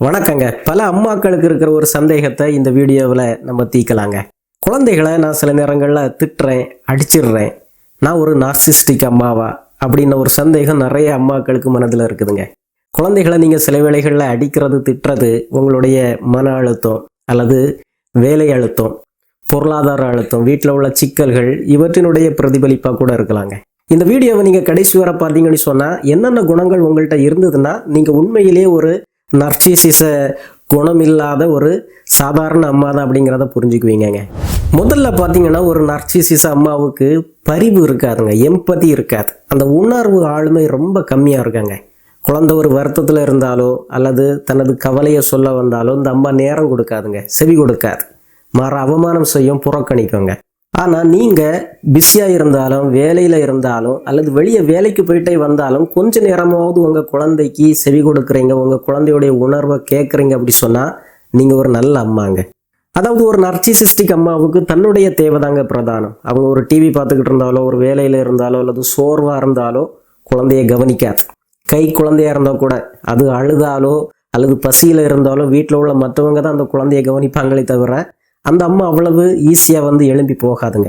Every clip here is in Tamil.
வணக்கங்க. பல அம்மாக்களுக்கு இருக்கிற ஒரு சந்தேகத்தை இந்த வீடியோவில் நம்ம தீர்க்கலாங்க. குழந்தைகளை நான் சில நேரங்களில் திட்டுறேன், அடிச்சிடுறேன், நான் ஒரு நார்சிஸ்டிக் அம்மாவா அப்படின்னு ஒரு சந்தேகம் நிறைய அம்மாக்களுக்கு மனதில் இருக்குதுங்க. குழந்தைகளை நீங்கள் சில வேளைகளில் அடிக்கிறது, திட்டுறது உங்களுடைய மன அழுத்தம் அல்லது வேலை அழுத்தம், பொருளாதார அழுத்தம், வீட்டில் உள்ள சிக்கல்கள் இவற்றினுடைய பிரதிபலிப்பாக கூட இருக்கலாங்க. இந்த வீடியோவை நீங்கள் கடைசி வரை பார்த்தீங்கன்னு சொன்னால் என்னென்ன குணங்கள் உங்கள்கிட்ட இருந்ததுன்னா நீங்கள் உண்மையிலே ஒரு நர்சிசிச குணம் இல்லாத ஒரு சாதாரண அம்மா தான் அப்படிங்கிறத புரிஞ்சுக்குவீங்க. முதல்ல பார்த்தீங்கன்னா ஒரு நர்சிசிச அம்மாவுக்கு பரிவு இருக்காதுங்க, எம்பதி இருக்காது, அந்த உணர்வு ஆளுமை ரொம்ப கம்மியாக இருக்காங்க. குழந்தை ஒரு வருத்தத்தில் இருந்தாலோ அல்லது தனது கவலையை சொல்ல வந்தாலோ இந்த அம்மா நேரம் கொடுக்காதுங்க, செவி கொடுக்காது, மாற அவமானம் செய்யும், புறக்கணிக்குங்க. ஆனால் நீங்கள் பிஸியாக இருந்தாலும் வேலையில் இருந்தாலும் அல்லது வெளியே வேலைக்கு போயிட்டே வந்தாலும் கொஞ்ச நேரமாவது உங்கள் குழந்தைக்கு செவி கொடுக்குறீங்க, உங்கள் குழந்தையுடைய உணர்வை கேட்குறீங்க அப்படி சொன்னால் நீங்கள் ஒரு நல்ல அம்மாங்க. அதாவது ஒரு நர்சிசிஸ்டிக் அம்மாவுக்கு தன்னுடைய தேவைதாங்க பிரதானம். அவங்க ஒரு டிவி பார்த்துக்கிட்டு இருந்தாலோ ஒரு வேலையில் இருந்தாலோ அல்லது சோர்வாக இருந்தாலோ குழந்தைய கவனிக்காது. கை குழந்தையாக இருந்தால் கூட அது அழுதாலோ அல்லது பசியில் இருந்தாலோ வீட்டில் உள்ள மற்றவங்க தான் அந்த குழந்தைய கவனிப்பாங்களே தவிர அந்த அம்மா அவ்வளவு ஈஸியாக எழும்பி போகாதுங்க.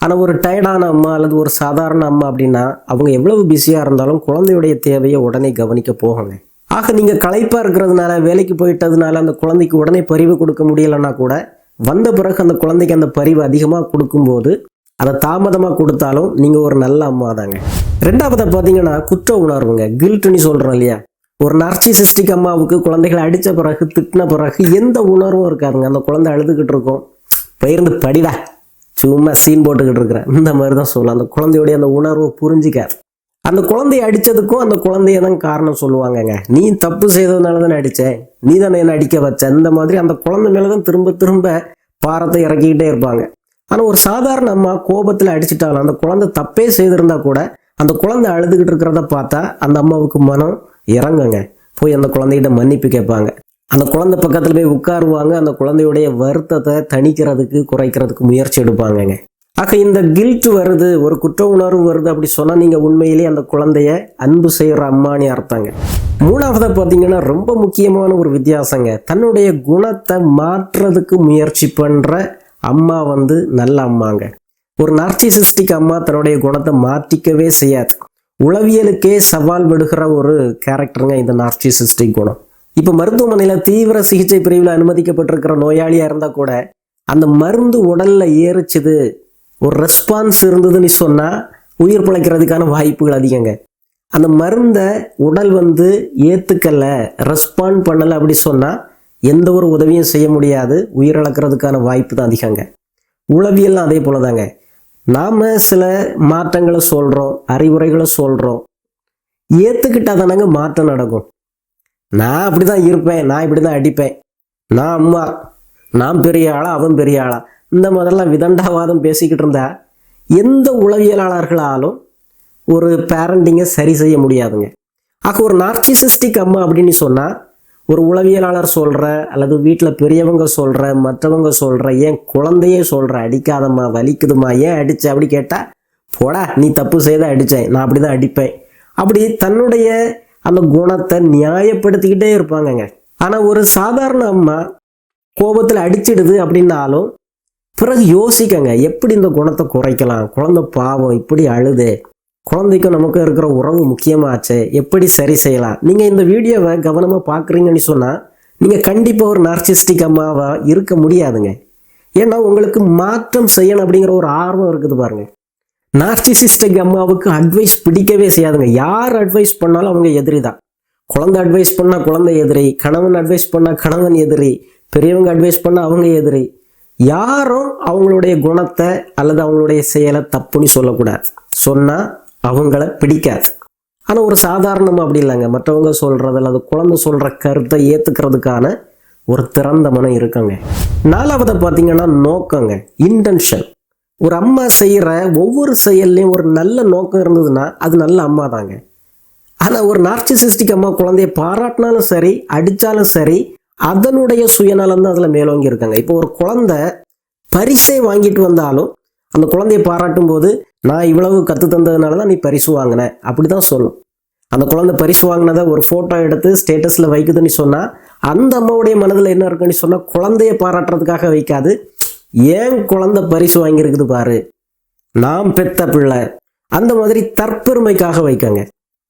ஆனால் ஒரு டயர்டான அம்மா அல்லது ஒரு சாதாரண அம்மா அப்படின்னா அவங்க எவ்வளவு பிஸியாக இருந்தாலும் குழந்தையுடைய தேவையை உடனே கவனிக்க போகுங்க. ஆக நீங்கள் களைப்பாக இருக்கிறதுனால வேலைக்கு போயிட்டதுனால அந்த குழந்தைக்கு உடனே பரிவு கொடுக்க முடியலைன்னா கூட வந்த பிறகு அந்த குழந்தைக்கு அந்த பரிவு அதிகமாக கொடுக்கும்போது அதை தாமதமாக கொடுத்தாலும் நீங்கள் ஒரு நல்ல அம்மா தாங்க. ரெண்டாவதை பார்த்தீங்கன்னா குற்ற உணர்வுங்க, கில்ட்டுன்னு சொல்கிறோம் இல்லையா. ஒரு நார்சிசிஸ்டிக் அம்மாவுக்கு குழந்தைகளை அடித்த பிறகு திட்டின பிறகு எந்த உணர்வும் இருக்காதுங்க. அந்த குழந்தை அழுதுகிட்டு இருக்கும், பயிர்ந்து படிடா சும்மா சீன் போட்டுக்கிட்டு இருக்கிறேன் இந்த மாதிரி தான் சொல்லலாம். அந்த குழந்தையுடைய அந்த உணர்வை புரிஞ்சிக்காது. அந்த குழந்தைய அடித்ததுக்கும் அந்த குழந்தைய தான் காரணம் சொல்லுவாங்கங்க. நீ தப்பு செய்ததுனால தானே அடித்தேன், நீ தானே என்னை அடிக்க வச்ச, இந்த மாதிரி அந்த குழந்தை மேலே தான் திரும்ப திரும்ப பாரத்தை இறக்கிக்கிட்டே இருப்பாங்க. ஆனால் ஒரு சாதாரண அம்மா கோபத்தில் அடிச்சிட்டாலும் அந்த குழந்தை தப்பே செய்திருந்தா கூட அந்த குழந்தை அழுதுகிட்டு இருக்கிறத பார்த்தா அந்த அம்மாவுக்கு மனம் இறங்குங்க, போய் அந்த குழந்தைகிட்ட மன்னிப்பு கேட்பாங்க, அந்த குழந்தை பக்கத்தில் போய் உட்காருவாங்க, அந்த குழந்தையுடைய வருத்தத்தை தணிக்கிறதுக்கு குறைக்கிறதுக்கு முயற்சி எடுப்பாங்கங்க. ஆக இந்த கில்ட் வருது, ஒரு குற்ற உணர்வு வருது அப்படி சொன்னால் நீங்கள் உண்மையிலேயே அந்த குழந்தைய அன்பு செய்கிற அம்மானி அர்த்தங்க. மூணாவதை பார்த்தீங்கன்னா ரொம்ப முக்கியமான ஒரு வித்தியாசங்க, தன்னுடைய குணத்தை மாற்றுறதுக்கு முயற்சி பண்ணுற அம்மா நல்ல அம்மாங்க. ஒரு நார்சிசிஸ்டிக் அம்மா தன்னுடைய குணத்தை மாற்றிக்கவே செய்யாது. உளவியலுக்கே சவால் விடுகிற ஒரு கேரக்டருங்க இந்த நார்சிசிஸ்டிக் குணம். இப்போ மருத்துவமனையில் தீவிர சிகிச்சை பிரிவில் அனுமதிக்கப்பட்டிருக்கிற நோயாளியாக இருந்தால் கூட அந்த மருந்து உடலில் ஏறிச்சுது, ஒரு ரெஸ்பான்ஸ் இருந்ததுன்னு சொன்னால் உயிர் பிழைக்கிறதுக்கான வாய்ப்புகள் அதிகங்க. அந்த மருந்தை உடல் ஏற்றுக்கலை, ரெஸ்பாண்ட் பண்ணலை அப்படி சொன்னால் எந்த ஒரு உதவியும் செய்ய முடியாது, உயிரிழக்கிறதுக்கான வாய்ப்பு தான் அதிகங்க. உளவியல்லாம் அதே போல தாங்க. நாம் சில மாற்றங்களை சொல்கிறோம், அறிவுரைகளை சொல்கிறோம், ஏற்றுக்கிட்டால் தானங்க மாற்றம் நடக்கும். நான் அப்படி தான் இருப்பேன், நான் இப்படி தான் அடிப்பேன், நான் அம்மா, நான் பெரிய ஆளா அவன் பெரிய ஆளா, இந்த மாதிரிலாம் விதண்டாவாதம் பேசிக்கிட்டு இருந்தா எந்த உளவியலாளர்களாலும் ஒரு பேரண்டிங்கை சரி செய்ய முடியாதுங்க. ஆக ஒரு நார்சிசிஸ்டிக் அம்மா அப்படின்னு சொன்னால் ஒரு உளவியலாளர் சொல்கிற அல்லது வீட்டில் பெரியவங்க சொல்கிற மற்றவங்க சொல்கிற ஏன் குழந்தையே சொல்கிற அடிக்காதம்மா வலிக்குதுமா ஏன் அடித்த அப்படி கேட்டால் போடா நீ தப்பு செய்த அடித்தேன், நான் அப்படி தான் அடிப்பேன், அப்படி தன்னுடைய அந்த குணத்தை நியாயப்படுத்திக்கிட்டே இருப்பாங்கங்க. ஆனால் ஒரு சாதாரண அம்மா கோபத்தில் அடிச்சிடுது அப்படின்னாலும் பிறகு யோசிக்கங்க, எப்படி இந்த குணத்தை குறைக்கலாம், குழந்தை பாவம் இப்படி அழுதே, குழந்தைக்கும் நமக்கு இருக்கிற உறவு முக்கியமாச்சே, எப்படி சரி செய்யலாம். நீங்கள் இந்த வீடியோவை கவனமாக பார்க்குறீங்கன்னு சொன்னால் நீங்கள் கண்டிப்பாக ஒரு நார்சிஸ்டிக் அம்மாவாக இருக்க முடியாதுங்க. ஏன்னா உங்களுக்கு மாற்றம் செய்யணும் அப்படிங்கிற ஒரு ஆர்வம் இருக்குது பாருங்கள். நார்சிசிஸ்டிக் அம்மாவுக்கு அட்வைஸ் பிடிக்கவே செய்யாதுங்க. யார் அட்வைஸ் பண்ணாலும் அவங்க எதிரி தான். குழந்தை அட்வைஸ் பண்ணால் குழந்தை எதிரி, கணவன் அட்வைஸ் பண்ணால் கணவன் எதிரி, பெரியவங்க அட்வைஸ் பண்ணால் அவங்க எதிரி. யாரும் அவங்களுடைய குணத்தை அல்லது அவங்களுடைய செயலை தப்புன்னு சொல்லக்கூடாது, சொன்னால் அவங்கள பிடிக்காது. ஆனால் ஒரு சாதாரணமாக அப்படி இல்லைங்க, மற்றவங்க சொல்கிறது அல்லது குழந்தை சொல்கிற கருத்தை ஏற்றுக்கிறதுக்கான ஒரு திறந்த மனம் இருக்குங்க. நாலாவதை பார்த்தீங்கன்னா நோக்கங்க, இன்டென்ஷன். ஒரு அம்மா செய்கிற ஒவ்வொரு செயல்லையும் ஒரு நல்ல நோக்கம் இருந்ததுன்னா அது நல்ல அம்மா தாங்க. ஆனால் ஒரு நார்சிசிஸ்டிக் அம்மா குழந்தைய பாராட்டினாலும் சரி அடித்தாலும் சரி அதனுடைய சுயநலம் தான் அதில் மேலோங்கி இருக்காங்க. இப்போ ஒரு குழந்தை பரிசை வாங்கிட்டு வந்தாலும் அந்த குழந்தைய பாராட்டும் போது நான் இவ்வளவு கற்று தந்ததுனால தான் நீ பரிசு வாங்கின அப்படி தான் சொல்லும். அந்த குழந்தை பரிசு வாங்கினதை ஒரு ஃபோட்டோ எடுத்து ஸ்டேட்டஸில் வைக்குதுன்னு சொன்னால் அந்த அம்மாவுடைய மனதில் என்ன இருக்குன்னு சொன்னால் குழந்தைய பாராட்டுறதுக்காக வைக்காது, ஏன் குழந்தை பரிசு வாங்கியிருக்குது பாரு, நாம் பெத்த பிள்ளை, அந்த மாதிரி தற்பெருமைக்காக வைக்காங்க.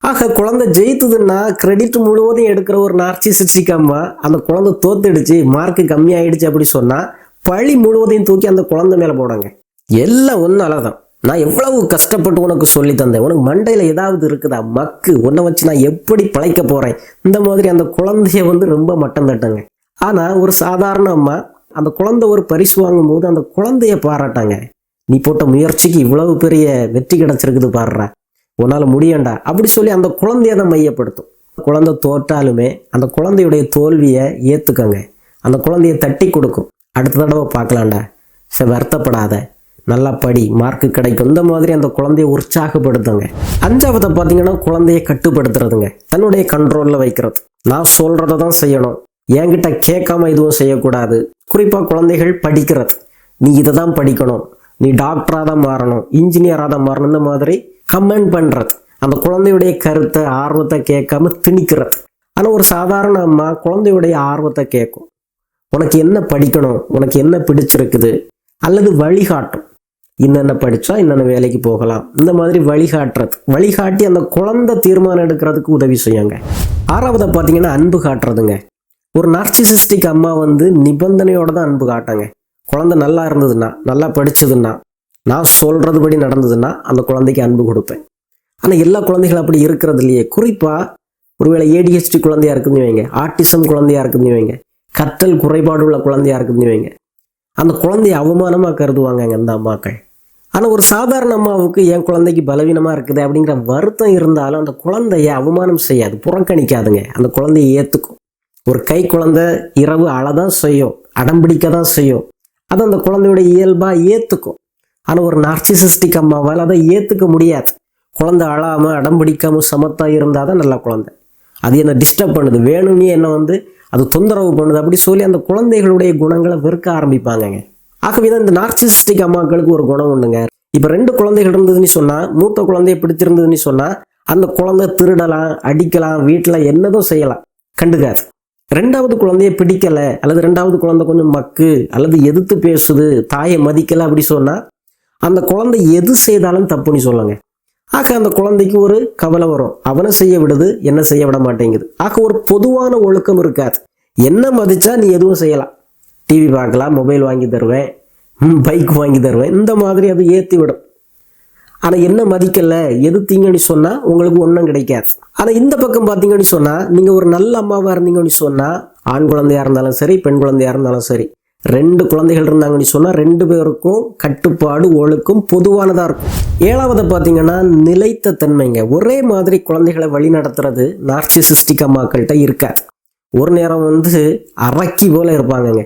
ஆக குழந்தை ஜெயித்ததுன்னா கிரெடிட் முழுவதும் எடுக்கிற ஒரு நார்சிசிஸ்டிக் அம்மா அந்த குழந்தை தோத்துடுச்சு, மார்க்கு கம்மியாயிடுச்சு அப்படி சொன்னால் பழி முழுவதையும் தூக்கி அந்த குழந்தை மேலே போடாங்க. எல்லாம் ஒன்றால தான். நான் எவ்வளவு கஷ்டப்பட்டு உனக்கு சொல்லி தந்தேன், உனக்கு மண்டையில் ஏதாவது இருக்குதா மக்கு, உன்னை வச்சு நான் எப்படி பழைக்க போகிறேன், இந்த மாதிரி அந்த குழந்தைய ரொம்ப மட்டம் தட்டுங்க. ஆனால் ஒரு சாதாரண அம்மா அந்த குழந்தை ஒரு பரிசு வாங்கும்போது அந்த குழந்தைய பாராட்டாங்க. நீ போட்ட முயற்சிக்கு இவ்வளவு பெரிய வெற்றி கிடைச்சிருக்குது பாடுறா, உன்னால் முடியண்டா அப்படி சொல்லி அந்த குழந்தைய தான் மையப்படுத்தும். குழந்தை தோற்றாலுமே அந்த குழந்தையுடைய தோல்வியை ஏற்றுக்கங்க, அந்த குழந்தைய தட்டி கொடுக்கும். அடுத்த தடவை பார்க்கலாம்டா, சரி வருத்தப்படாத, நல்லா படி, மார்க்கு கிடைக்கும், இந்த மாதிரி அந்த குழந்தைய உற்சாகப்படுத்துங்க. அஞ்சாவதை பார்த்தீங்கன்னா குழந்தைய கட்டுப்படுத்துறதுங்க, தன்னுடைய கண்ட்ரோலில் வைக்கிறது. நான் சொல்கிறத தான் செய்யணும், என்கிட்ட கேட்காம எதுவும் செய்யக்கூடாது. குறிப்பாக குழந்தைகள் படிக்கிறது, நீ இதை தான் படிக்கணும், நீ டாக்டராக தான் மாறணும், இன்ஜினியராக தான் மாறணும், இந்த மாதிரி கமெண்ட் பண்ணுறது. அந்த குழந்தையுடைய கருத்தை ஆர்வத்தை கேட்காம திணிக்கிறது. ஆனால் ஒரு சாதாரண அம்மா குழந்தையுடைய ஆர்வத்தை கேட்கும், உனக்கு என்ன படிக்கணும், உனக்கு என்ன பிடிச்சிருக்குது, அல்லது வழிகாட்டும், இன்னென்ன படித்தா இன்னென்ன வேலைக்கு போகலாம், இந்த மாதிரி வழிகாட்டுறது. வழிகாட்டி அந்த குழந்தை தீர்மானம் எடுக்கிறதுக்கு உதவி செய்யுங்க. ஆறாவதை பார்த்தீங்கன்னா அன்பு காட்டுறதுங்க. ஒரு நார்சிசிஸ்டிக் அம்மா நிபந்தனையோட தான் அன்பு காட்டாங்க. குழந்தை நல்லா இருந்ததுன்னா, நல்லா படிச்சதுன்னா, நான் சொல்கிறதுபடி நடந்ததுன்னா அந்த குழந்தைக்கு அன்பு கொடுப்பேன். ஆனால் எல்லா குழந்தைகளும் அப்படி இருக்கிறது இல்லையே. குறிப்பாக ஒருவேளை ADHD குழந்தையா இருக்குதுன்னு வைங்க, ஆட்டிசம் குழந்தையா இருக்குதுன்னு வைங்க, கற்றல் குறைபாடு உள்ள குழந்தையா இருக்குதுன்னு வைங்க, அந்த குழந்தைய அவமானமாக கருதுவாங்க அந்த அம்மாக்கள். ஆனால் ஒரு சாதாரண அம்மாவுக்கு என் குழந்தைக்கு பலவீனமாக இருக்குது அப்படிங்கிற வருத்தம் இருந்தாலும் அந்த குழந்தைய அவமானம் செய்யாது, புறக்கணிக்காதுங்க, அந்த குழந்தைய ஏற்றுக்கும். ஒரு கை குழந்தை இரவு அழதான் செய்யும், அடம்பிடிக்க தான் செய்யும், அது அந்த குழந்தையோட இயல்பாக ஏற்றுக்கும். ஆனால் ஒரு நார்சிசிஸ்டிக் அம்மாவால் அதை ஏற்றுக்க முடியாது. குழந்தை அழாமல் அடம்பிடிக்காமல் சமத்தாக இருந்தால் தான் நல்ல குழந்தை. அது என்னை டிஸ்டர்ப் பண்ணுது, வேணும்னே என்னை அது தொந்தரவு பண்ணுது அப்படி சொல்லி அந்த குழந்தைகளுடைய குணங்களை வெறுக்க ஆரம்பிப்பாங்கங்க. ஆகவே தான் இந்த நார்சிசிஸ்டிக் அம்மாக்களுக்கு ஒரு குணம் உண்டுங்க. இப்போ 2 குழந்தைகள் இருந்ததுன்னு சொன்னால், மூத்த குழந்தைய பிடிச்சிருந்ததுன்னு சொன்னால் அந்த குழந்தை திருடலாம், அடிக்கலாம், வீட்டில் என்னதும் செய்யலாம், கண்டுக்காது. 2வது குழந்தைய பிடிக்கலை அல்லது 2வது குழந்தை கொஞ்சம் மக்கு அல்லது எதிர்த்து பேசுது, தாயை மதிக்கலை அப்படி சொன்னால் அந்த குழந்தை எது செய்தாலும் தப்புன்னு சொல்லுங்க. ஆக அந்த குழந்தைக்கு ஒரு கவலை வரும், அவனை செய்ய விடுது, என்ன செய்ய விட மாட்டேங்குது. ஆக ஒரு பொதுவான ஒழுக்கம் இருக்காது. என்ன மதிச்சா நீ எதுவும் செய்யலாம், டிவி பார்க்கலாம், மொபைல் வாங்கி தருவேன், பைக் வாங்கி தருவேன், இந்த மாதிரி அது ஏற்றி விடும். ஆனால் என்ன மதிக்கலை, எதிர்த்தீங்கன்னு சொன்னால் உங்களுக்கு ஒன்றும் கிடைக்காது. ஆனால் இந்த பக்கம் பார்த்தீங்கன்னு சொன்னால், நீங்கள் ஒரு நல்ல அம்மாவாக இருந்தீங்கன்னு சொன்னால், ஆண் குழந்தையாக இருந்தாலும் சரி, பெண் குழந்தையாக இருந்தாலும் சரி, 2 குழந்தைகள் இருந்தாங்கன்னு சொன்னால் 2 பேருக்கும் கட்டுப்பாடு ஒழுக்கம் பொதுவானதாக இருக்கும். 7வது பார்த்தீங்கன்னா நிலைத்த தன்மைங்க. ஒரே மாதிரி குழந்தைகளை வழி நடத்துறது நார்சிசிஸ்டிக் அம்மாக்கள்கிட்ட இருக்காது. ஒரு நேரம் அரக்கி போல இருப்பாங்கங்க,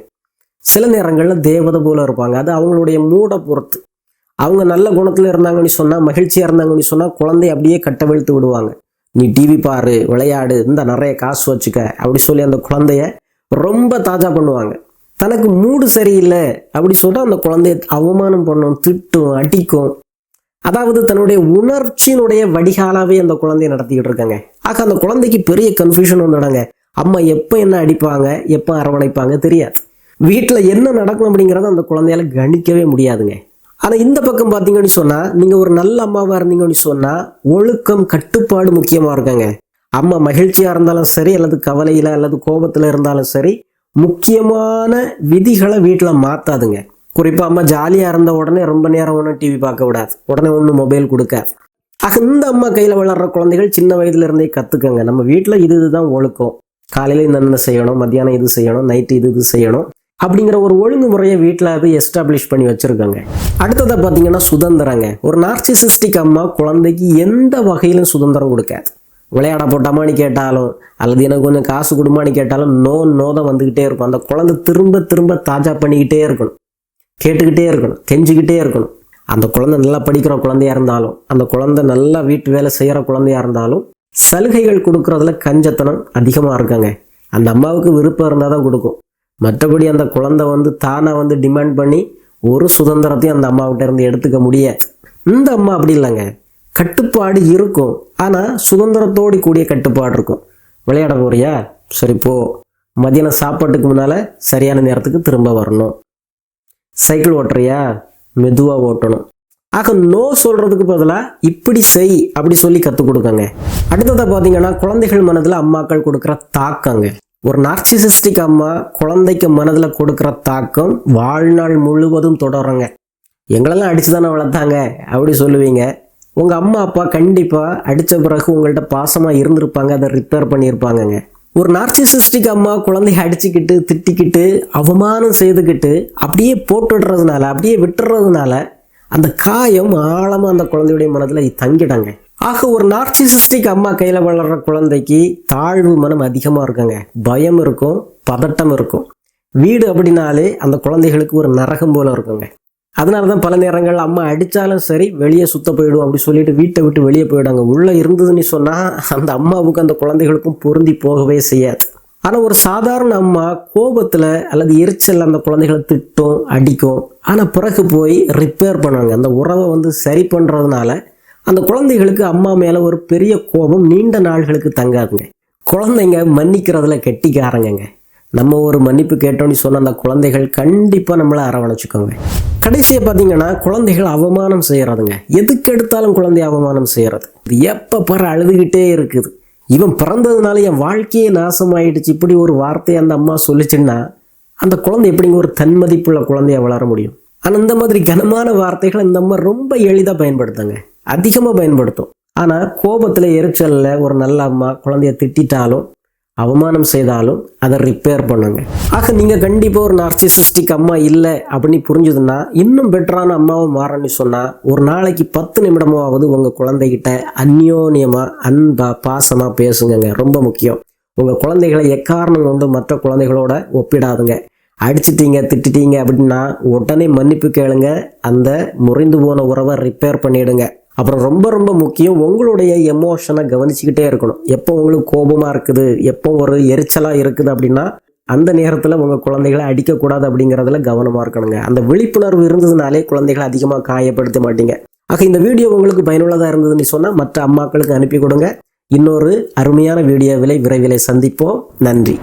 சில நேரங்களில் தேவதை போல இருப்பாங்க. அது அவங்களுடைய மூடை பொறுத்து. அவங்க நல்ல குணத்தில் இருந்தாங்கன்னு சொன்னால், மகிழ்ச்சியாக இருந்தாங்கன்னு சொன்னால் குழந்தைய அப்படியே கட்டவிழ்த்து விடுவாங்க. நீ டிவி பாரு, விளையாடு, இந்த நிறைய காசு வச்சுக்க அப்படி சொல்லி அந்த குழந்தைய ரொம்ப தாஜா பண்ணுவாங்க. தனக்கு மூடு சரியில்லை அப்படி சொல்லிட்டு அந்த குழந்தைய அவமானம் பண்ணும், திட்டும், அடிக்கும். அதாவது தன்னுடைய உணர்ச்சியினுடைய வடிகாலாவே அந்த குழந்தைய நடத்திக்கிட்டு இருக்காங்க. ஆக அந்த குழந்தைக்கு பெரிய கன்ஃபியூஷன் வந்துடுங்க. அம்மா எப்போ என்ன அடிப்பாங்க, எப்போ அரவணைப்பாங்க தெரியாது. வீட்டில் என்ன நடக்கும் அப்படிங்கிறத அந்த குழந்தையால கணிக்கவே முடியாதுங்க. ஆனால் இந்த பக்கம் பார்த்தீங்கன்னு சொன்னால், நீங்கள் ஒரு நல்ல அம்மாவாக இருந்தீங்கன்னு சொன்னால் ஒழுக்கம் கட்டுப்பாடு முக்கியமாக இருக்காங்க. அம்மா மகிழ்ச்சியாக இருந்தாலும் சரி, அல்லது கவலையில் அல்லது கோபத்தில் இருந்தாலும் சரி, முக்கியமான விதிகளை வீட்டில் மாற்றாதுங்க. குறிப்பாக அம்மா ஜாலியாக இருந்த உடனே ரொம்ப நேரம் ஒன்றும் டிவி பார்க்க விடாது, உடனே ஒன்றும் மொபைல் கொடுக்காது. ஆக இந்த அம்மா கையில் வளர்கிற குழந்தைகள் சின்ன வயதுலேருந்தே கற்றுக்கங்க. நம்ம வீட்டில் இதுதான் ஒழுக்கம், காலையில் என்னென்ன செய்யணும், மத்தியானம் இது செய்யணும், நைட்டு இது செய்யணும் அப்படிங்கிற ஒரு ஒழுங்குமுறையை வீட்டில் அது எஸ்டாப்ளிஷ் பண்ணி வச்சுருக்காங்க. அடுத்ததாக பார்த்தீங்கன்னா சுதந்திரங்க. ஒரு நார்சிசிஸ்டிக் அம்மா குழந்தைக்கு எந்த வகையிலும் சுதந்திரம் கொடுக்காது. விளையாட போட்டாமான்னு கேட்டாலும் அல்லது எனக்கு கொஞ்சம் காசு கொடுமான்னு கேட்டாலும் நோ தான் வந்துக்கிட்டே இருக்கும். அந்த குழந்தை திரும்ப திரும்ப தாஜா பண்ணிக்கிட்டே இருக்கணும், கேட்டுக்கிட்டே இருக்கணும், கெஞ்சிக்கிட்டே இருக்கணும். அந்த குழந்தை நல்லா படிக்கிற குழந்தையா இருந்தாலும், அந்த குழந்தை நல்லா வீட்டு வேலை செய்கிற குழந்தையா இருந்தாலும் சலுகைகள் கொடுக்குறதுல கஞ்சத்தனம் அதிகமாக இருக்காங்க. அந்த அம்மாவுக்கு விருப்பம் இருந்தால் தான் கொடுக்கும். மற்றபடி அந்த குழந்தை தானாக டிமாண்ட் பண்ணி ஒரு சுதந்திரத்தையும் அந்த அம்மாவிட்ட இருந்து எடுத்துக்க முடியாது. இந்த அம்மா அப்படி இல்லைங்க. கட்டுப்பாடு இருக்கும், ஆனால் சுதந்திரத்தோடு கூடிய கட்டுப்பாடு இருக்கும். விளையாட போறியா, சரி போ, மதியானம் சாப்பாட்டுக்கு முன்னால் சரியான நேரத்துக்கு திரும்ப வரணும். சைக்கிள் ஓட்டுறியா, மெதுவாக ஓட்டணும். ஆக நோ சொல்கிறதுக்கு பதிலாக இப்படி செய் அப்படி சொல்லி கற்றுக் கொடுக்கங்க. அடுத்ததாக பார்த்தீங்கன்னா குழந்தைகள் மனதில் அம்மாக்கள் கொடுக்குற தாக்கங்க. ஒரு நார்சிசிஸ்டிக் அம்மா குழந்தைக்கு மனதில் கொடுக்குற தாக்கம் வாழ்நாள் முழுவதும் தொடருங்க. எங்களெல்லாம் அடித்து தானே வளர்த்தாங்க அப்படி சொல்லுவீங்க. உங்கள் அம்மா அப்பா கண்டிப்பாக அடித்த பிறகு உங்கள்கிட்ட பாசமாக இருந்திருப்பாங்க, அதை ரிப்பேர் பண்ணியிருப்பாங்கங்க. ஒரு நார்சிசிஸ்டிக் அம்மா குழந்தைய அடிச்சுக்கிட்டு திட்டிக்கிட்டு அவமானம் செய்துக்கிட்டு அப்படியே போட்டுடுறதுனால, அப்படியே விட்டுறதுனால அந்த காயம் ஆழமாக அந்த குழந்தையுடைய மனதில் தங்கிடாங்க. ஆக ஒரு நார்சிசிஸ்டிக் அம்மா கையில் வளர்கிற குழந்தைக்கு தாழ்வு மனம் அதிகமாக இருக்குங்க. பயம் இருக்கும், பதட்டம் இருக்கும். வீடு அப்படின்னாலே அந்த குழந்தைகளுக்கு ஒரு நரகம் போல இருக்குங்க. அதனால தான் பல நேரங்கள் அம்மா அடித்தாலும் சரி வெளியே சுத்த போயிடும் அப்படி சொல்லிட்டு வீட்டை விட்டு வெளியே போயிடுவாங்க. உள்ளே இருந்ததுன்னு சொன்னால் அந்த அம்மாவுக்கும் அந்த குழந்தைகளுக்கும் பொருந்தி போகவே செய்யாது. ஆனால் ஒரு சாதாரண அம்மா கோபத்தில் அல்லது எரிச்சல் அந்த குழந்தைகளை திட்டும், அடிக்கும். ஆனால் பிறகு போய் ரிப்பேர் பண்ணுவாங்க. அந்த உறவை சரி பண்ணுறதுனால அந்த குழந்தைகளுக்கு அம்மா மேலே ஒரு பெரிய கோபம் நீண்ட நாள்களுக்கு தங்காதுங்க. குழந்தைங்க மன்னிக்கிறதுல கெட்டிக்காரங்க. நம்ம ஒரு மன்னிப்பு கேட்டோன்னு சொன்ன அந்த குழந்தைகள் கண்டிப்பாக நம்மளை அரவணைச்சிக்கோங்க. கடைசியை பார்த்தீங்கன்னா குழந்தைகள் அவமானம் செய்கிறதுங்க. எதுக்கு எடுத்தாலும் குழந்தைய அவமானம் செய்கிறது. இது எப்போ பாரு அழுதுகிட்டே இருக்குது. இவன் பிறந்ததுனால என் வாழ்க்கையே நாசமாயிடுச்சு இப்படி ஒரு வார்த்தையை அந்த அம்மா சொல்லிச்சுன்னா அந்த குழந்தை எப்படிங்க ஒரு தன்மதிப்புள்ள குழந்தைய வளர முடியும்? ஆனால் இந்த மாதிரி கனமான வார்த்தைகளை இந்த அம்மா ரொம்ப எளிதாக பயன்படுத்துங்க, அதிகமாக பயன்படுத்தும். ஆனால் கோபத்தில் எரிச்சலில் ஒரு நல்ல அம்மா குழந்தைய திட்டாலும் அவமானம் செய்தாலும் அதை ரிப்பேர் பண்ணுங்க. ஆக நீங்கள் கண்டிப்பாக ஒரு நார்சிசிஸ்டிக் அம்மா இல்லை அப்படின்னு புரிஞ்சுதுன்னா இன்னும் பெட்டரான அம்மாவை மாறன்னு சொன்னால் ஒரு நாளைக்கு 10 நிமிடமாவது உங்கள் குழந்தைகிட்ட அந்யோன்யமாக அன்பா பாசமாக பேசுங்க. ரொம்ப முக்கியம். உங்கள் குழந்தைகளை எக்காரணம் கொண்டு மற்ற குழந்தைகளோட ஒப்பிடாதுங்க. அடிச்சிட்டீங்க திட்டிட்டீங்க அப்படின்னா உடனே மன்னிப்பு கேளுங்க. அந்த முறிந்து போன உறவை ரிப்பேர் பண்ணிடுங்க. அப்புறம் ரொம்ப ரொம்ப முக்கியம், உங்களுடைய எமோஷனை கவனிச்சுக்கிட்டே இருக்கணும். எப்போ உங்களுக்கு கோபமாக இருக்குது, எப்போ ஒரு எரிச்சலாக இருக்குது அப்படின்னா அந்த நேரத்தில் உங்கள் குழந்தைகளை அடிக்கக்கூடாது அப்படிங்கிறதுல கவனமாக இருக்கணுங்க. அந்த விழிப்புணர்வு இருந்ததுனாலே குழந்தைகளை அதிகமாக காயப்படுத்த மாட்டீங்க. ஆக இந்த வீடியோ உங்களுக்கு பயனுள்ளதாக இருந்ததுன்னு சொன்னால் மற்ற அம்மாக்களுக்கு அனுப்பி கொடுங்க. இன்னொரு அருமையான வீடியோவில் விரைவில் சந்திப்போம். நன்றி.